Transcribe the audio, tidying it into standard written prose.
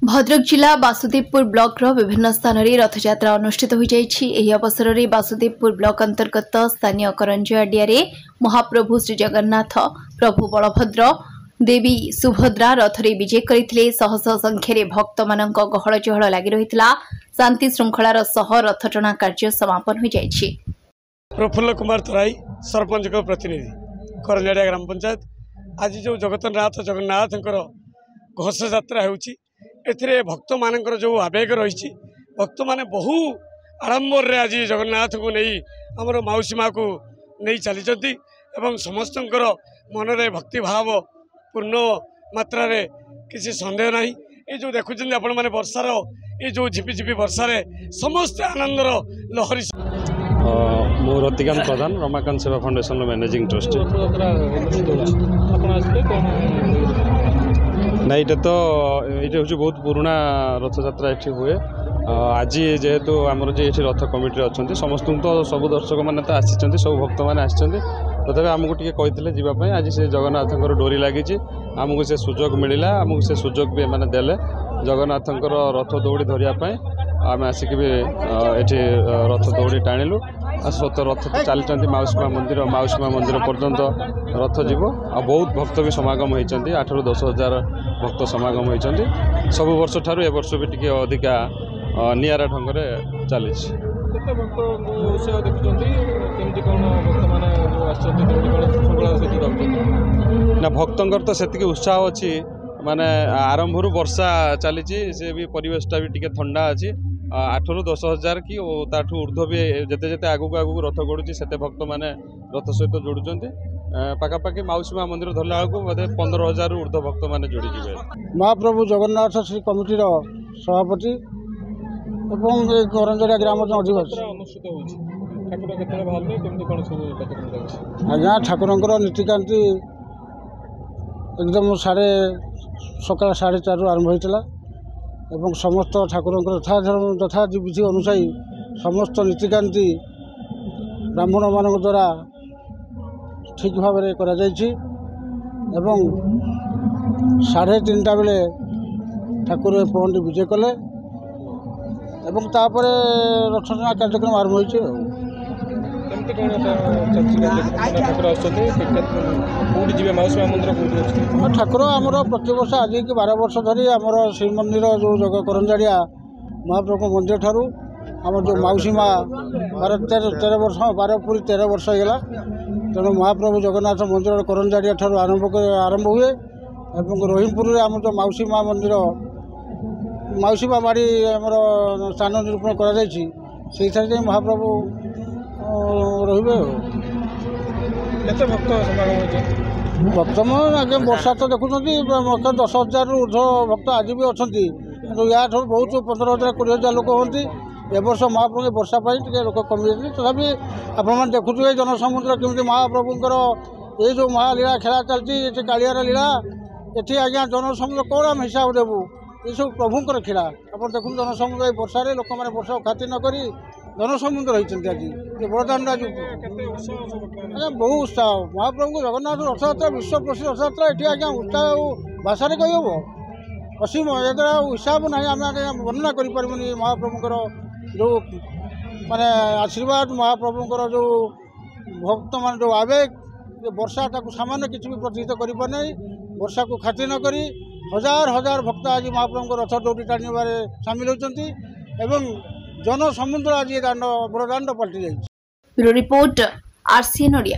भद्रक जिला बासुदेवपुर ब्लॉक विभिन्न स्थान में रथयात्रा अनुष्ठित हो जाएगी। अवसर में बासुदेवपुर ब्लॉक अंतर्गत स्थानीय करंजिया महाप्रभु श्री जगन्नाथ प्रभु बलभद्र देवी सुभद्रा रथरे विजय करते शह शह संख्यार भक्त मान गहल चहल लगी रही शांति श्रृंखलार सह रथटणा कार्य समापन हो जाएगी। प्रफुल्ल कुमार तराई सरपंच प्रतिनिधि करंजिया ग्राम पंचायत आज जो जगन्नाथ घोष यात्रा हो भक्त मान जो आवेग रही भक्त मैंने बहु आडंबर रे आज जगन्नाथ को नहीं आमर मौसी माँ को नहीं चली समस्त मन में भक्ति भाव पूर्ण मात्रा रे किसी संदेह ना ये जो देखुं आपण मैंने वर्षार ये जो झिपिझिपि वर्षा समस्त आनंदर लहरी मो रतिकांत प्रधान रमाकांत सेवा फाउंडेशन मैनेजिंग ट्रस्टी ना ये तो ये हूँ बहुत पुराना रथयात्रा ये हुए आज जेहेतु आमर जे रथ कमिटी अच्छा समस्त तो सब दर्शक मैंने तो आसी सब भक्त मैंने आसी तथापि आमको टे कहते आज से जगन्नाथ डोरी लगी आमको से सुजोग मिलला आमको से सुजोग भी मैंने देले जगन्नाथ रथ दौड़ी धरियापी आम आसिक भी ये रथ दौड़ी टाणिलु सत रथ तो चलती मौसी माँ मंदिर पर्यंत रथ जीव आ बहुत भक्त भी समागम होती 8 ରୁ 10 हजार भक्त समागम होती सब वर्ष ठारू ए वर्ष भी टी अधिका निरा ढंग से चली ना भक्तर तो से उत्साह अच्छी माने आरंभ वर्षा चली से भी परिवेशटा भी टी ठंडा अच्छी 8 ରୁ 10 हजार कि ताठू ऊर्ध्व भी जिते जिते आगू आगू रथ गड़ुची से भक्त मैंने रथ सहित जोड़ुंट पाखापाखि मौसी माँ मंदिर धरला बेलू बोधे 15,000 ରୁ ऊर्ध्व भक्त मैंने जोड़ी जी महाप्रभु जगन्नाथ श्री कमिटी सभापति करंजिया ग्राम अधिवासी आज्ञा ठाकुर नीतिकांति एकदम सकाल 4:30 आरंभ होता एवं समस्त ठाकुर तथा विधि अनुसायी समस्त नीतिकांति ब्राह्मण मान द्वारा ठीक भाव में करा 3:30 बेले ठाकुर पहंडी विजय कले एवं तापर रथटଣା कार्यक्रम आरंभ हो ठाकुर आमर प्रति वर्ष आज की 12 वर्ष धरी आमर श्रीमंदिर जो जग करंजिया महाप्रभु मंदिर ठारू आम जो मौसी माँ 13 वर्ष 12 पूरी 13 वर्ष होगा तेणु महाप्रभु जगन्नाथ मंदिर करंजिया ठारू आरंभ हुए और रहीमपुर आम जो मौसी माँ मंदिर मौसी माँ बाड़ी आमर स्थान निरूपण कर महाप्रभु रे भक्त आगे वर्षा तो देखुं 10,000 ରୁ ऊर्ध्व भक्त आज भी अच्छा या बहुत 15,000 20,000 लोक होती ए वर्ष महाप्रभु वर्षा लोक कमी जाती तथापि आप देखुए जनसमुद्र केमी महाप्रभुंर ये जो महालीला खेला चलती कालियार लीला ये आज्ञा जनसमुद्र कौन आम हिसाब देवु ये सब प्रभुंर खेला आप देखुन जनसमुद्र वर्षा लोक मैंने वर्षा खातिर नक जनसमुद्र होती आज ये बड़दान आज बहु उत्साह महाप्रभु जगन्नाथ रथयात्रा विश्व प्रसिद्ध रथयात्रा ये आज्ञा उत्साह भाषा कहीहब असीम याद्वारा हिसाब ना आम वर्णना करें महाप्रभुंर जो माने आशीर्वाद महाप्रभुंर जो भक्त मान जो आवेग वर्षा सामान्य किसी भी प्रतिहित कर वर्षा को खातिर न करी हजार हजार भक्त आज महाप्रभु रथ दौड़ी टाणिबार सामिल होती जनसमुद्र आज दांड बड़दांड पलटि जाइए। Report RCN Odia.